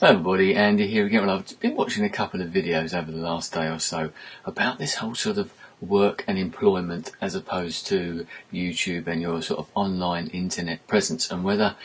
Hello everybody, Andy here again. Well, I've been watching a couple of videos over the last day or so about this whole sort of work and employment as opposed to YouTube and your sort of online internet presence, and whether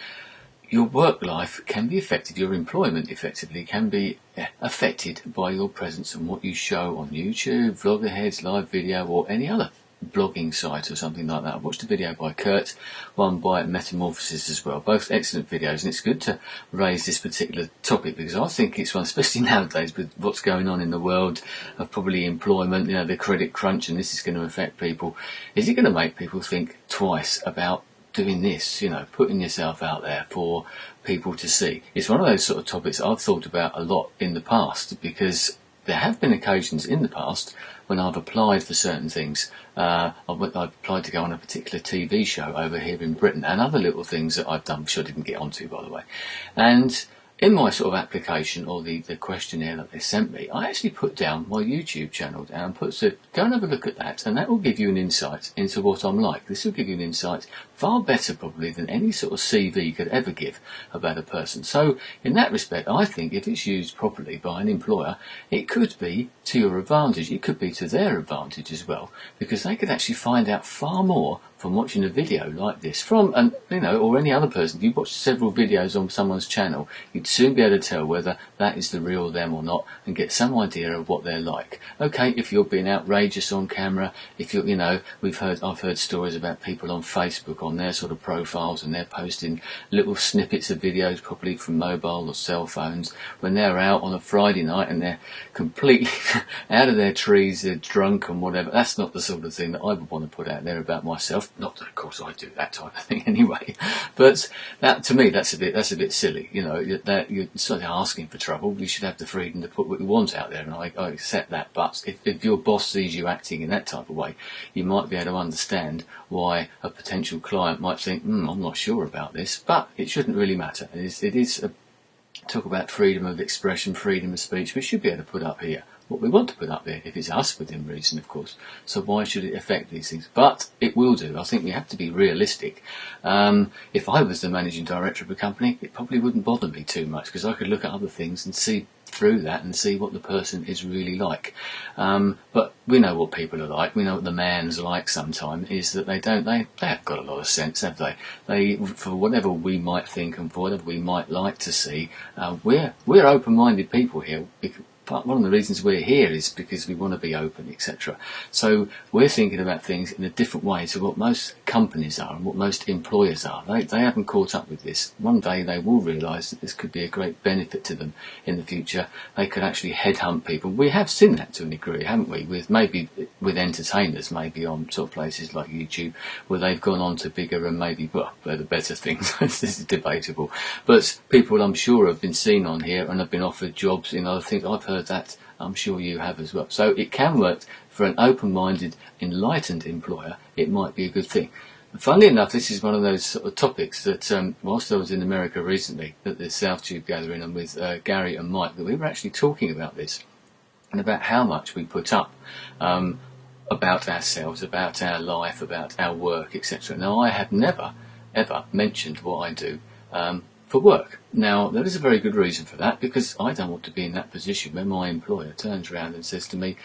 your work life can be affected, your employment effectively can be affected by your presence and what you show on YouTube, Vloggerheads, live video or any other blogging site or something like that. I watched a video by Kurt, one by Metamorphosis as well, both excellent videos, and it's good to raise this particular topic because I think it's one, especially nowadays with what's going on in the world of probably employment, the credit crunch, and this is going to affect people. Is it going to make people think twice about doing this, putting yourself out there for people to see? It's one of those sort of topics I've thought about a lot in the past, because there have been occasions in the past when I've applied for certain things. I've applied to go on a particular TV show over here in Britain, and other little things that I've done, which I didn't get onto, by the way. And in my sort of application, or the questionnaire that they sent me, I actually put down my YouTube channel down, said, go and have a look at that, and that will give you an insight into what I'm like. This will give you an insight far better probably than any sort of CV could ever give about a person. So in that respect, I think if it's used properly by an employer, it could be to your advantage. It could be to their advantage as well, because they could actually find out far more from watching a video like this from, or any other person. If you watch several videos on someone's channel, you'd soon be able to tell whether that is the real them or not, and get some idea of what they're like. Okay, if you're being outrageous on camera, if you're, I've heard stories about people on Facebook on their sort of profiles, and they're posting little snippets of videos, probably from mobile or cell phones, when they're out on a Friday night and they're completely out of their trees, they're drunk and whatever. That's not the sort of thing that I would want to put out there about myself. Not that, of course, I do that type of thing anyway. But that, to me, that's a bit silly. That you're sort of asking for trouble. You should have the freedom to put what you want out there, and I accept that. But if your boss sees you acting in that type of way, you might be able to understand why a potential client might think, I'm not sure about this. But it shouldn't really matter. It is talk about freedom of expression, freedom of speech. We should be able to put up here what we want to put up there, if it's us within reason, of course. So why should it affect these things? But it will do. I think we have to be realistic. If I was the managing director of a company, it probably wouldn't bother me too much, because I could look at other things and see through that and see what the person is really like. But we know what people are like. We know what the man's like sometimes, is that they have got a lot of sense, have they? For whatever we might think and for whatever we might like to see, we're open-minded people here. But one of the reasons we're here is because we want to be open, etc. So we're thinking about things in a different way to what most companies are and what most employers are. They haven't caught up with this. One day they will realise that this could be a great benefit to them in the future. They could actually headhunt people. We have seen that to a degree, haven't we? With entertainers, maybe on sort of places like YouTube, where they've gone on to bigger and maybe, they're the better things. This is debatable. But people, I'm sure, have been seen on here and have been offered jobs in other things. I've heard that. I'm sure you have as well. So it can work for an open-minded, enlightened employer. It might be a good thing. And funnily enough, this is one of those sort of topics that, whilst I was in America recently at the South Tube gathering, and with Gary and Mike, that we were actually talking about this and about how much we put up about ourselves, about our life, about our work, etc. Now, I have never, ever mentioned what I do for work. Now, there is a very good reason for that, because I don't want to be in that position when my employer turns around and says to me,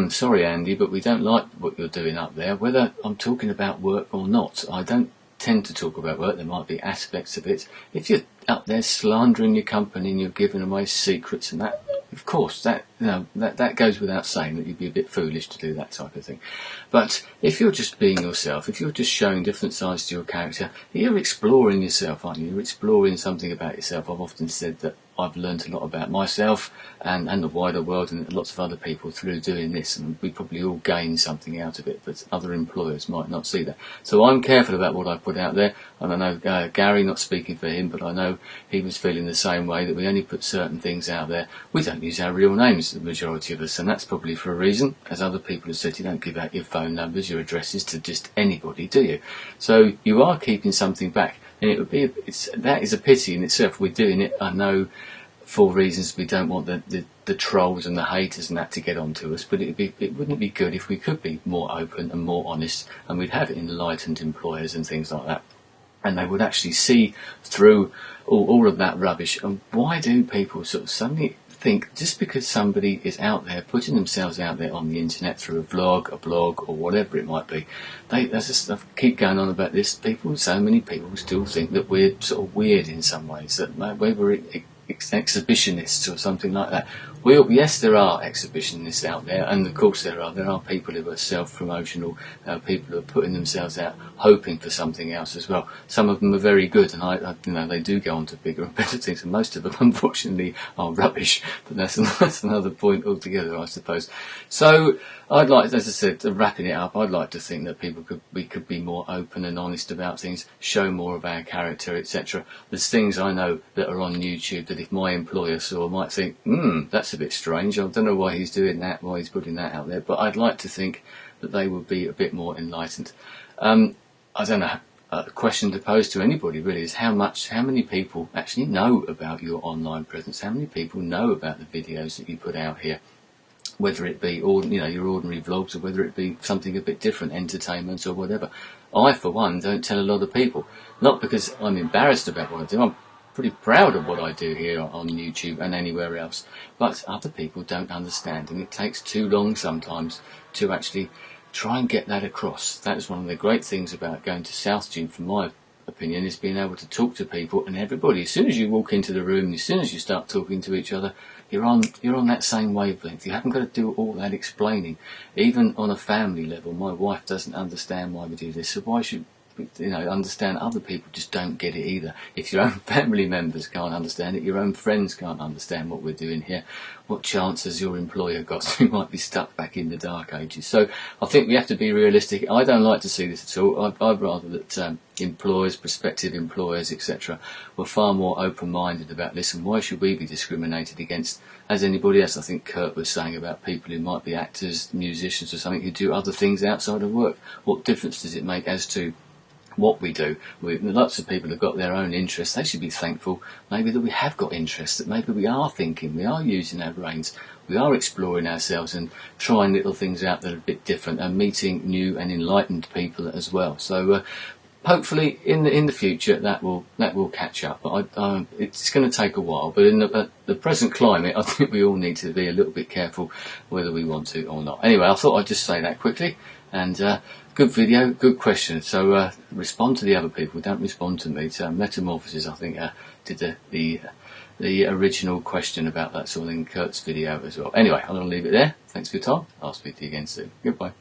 sorry Andy, but we don't like what you're doing up there, whether I'm talking about work or not. I don't tend to talk about work. There might be aspects of it. If you're up there slandering your company and you're giving away secrets and that, of course, that goes without saying, that you'd be a bit foolish to do that type of thing. But if you're just being yourself, if you're just showing different sides to your character, you're exploring yourself, aren't you? You're exploring something about yourself. I've often said that I've learned a lot about myself and the wider world and lots of other people through doing this, and we probably all gain something out of it, but other employers might not see that. So I'm careful about what I put out there, and I know Gary, not speaking for him, but I know he was feeling the same way, that we only put certain things out there. We don't use our real names, the majority of us, and that's probably for a reason. As other people have said, you don't give out your phone numbers, your addresses to just anybody, do you? So you are keeping something back, and it would be that is a pity in itself. We're doing it, I know, for reasons we don't want the trolls and the haters and that to get onto us, but it wouldn't it be good if we could be more open and more honest, and we'd have enlightened employers and things like that. and they would actually see through all of that rubbish. And why do people sort of suddenly think just because somebody is out there putting themselves out there on the internet through a vlog, a blog, or whatever it might be, I keep going on about this. So many people still think that we're sort of weird in some ways, that we're exhibitionists or something like that. Yes, there are exhibitionists out there, and of course there are people who are self-promotional, people who are putting themselves out hoping for something else as well. Some of them are very good, and they do go on to bigger and better things, and most of them unfortunately are rubbish, but that's another point altogether, I suppose. So I'd like, as I said, wrapping it up, I'd like to think that we could be more open and honest about things, show more of our character, etc. There's things I know that are on YouTube that if my employer saw, might think, that's a bit strange. I don't know why he's doing that, why he's putting that out there. But I'd like to think that they would be a bit more enlightened. I don't know. A question to pose to anybody really is how many people actually know about your online presence? How many people know about the videos that you put out here? Whether it be your ordinary vlogs, or whether it be something a bit different, entertainment or whatever. I, for one, don't tell a lot of people. Not because I'm embarrassed about what I do. I'm pretty proud of what I do here on YouTube and anywhere else. But other people don't understand, and it takes too long sometimes to actually try and get that across. That is one of the great things about going to South Tube, from my opinion, is being able to talk to people and everybody. As soon as you walk into the room, as soon as you start talking to each other, you're on that same wavelength. You haven't got to do all that explaining. Even on a family level, my wife doesn't understand why we do this, so why should understand other people just don't get it either. If your own family members can't understand it, your own friends can't understand what we're doing here, what chance has your employer got? You might be stuck back in the dark ages. So I think we have to be realistic. I don't like to see this at all. I'd rather that employers, prospective employers, etc., were far more open-minded about this. And why should we be discriminated against as anybody else? I think Kurt was saying about people who might be actors, musicians or something, who do other things outside of work. What difference does it make as to what we do? Lots of people have got their own interests. They should be thankful maybe that we have got interests, that maybe we are thinking, we are using our brains, we are exploring ourselves and trying little things out that are a bit different, and meeting new and enlightened people as well. So hopefully in the future that will catch up. But it's going to take a while. But in the present climate, I think we all need to be a little bit careful whether we want to or not. Anyway, I thought I'd just say that quickly. And good video, good question. So respond to the other people, don't respond to me. So Metamorphosis, I think, did the original question about that sort of thing in Kurt's video as well. Anyway, I'm going to leave it there. Thanks for your time. I'll speak to you again soon. Goodbye.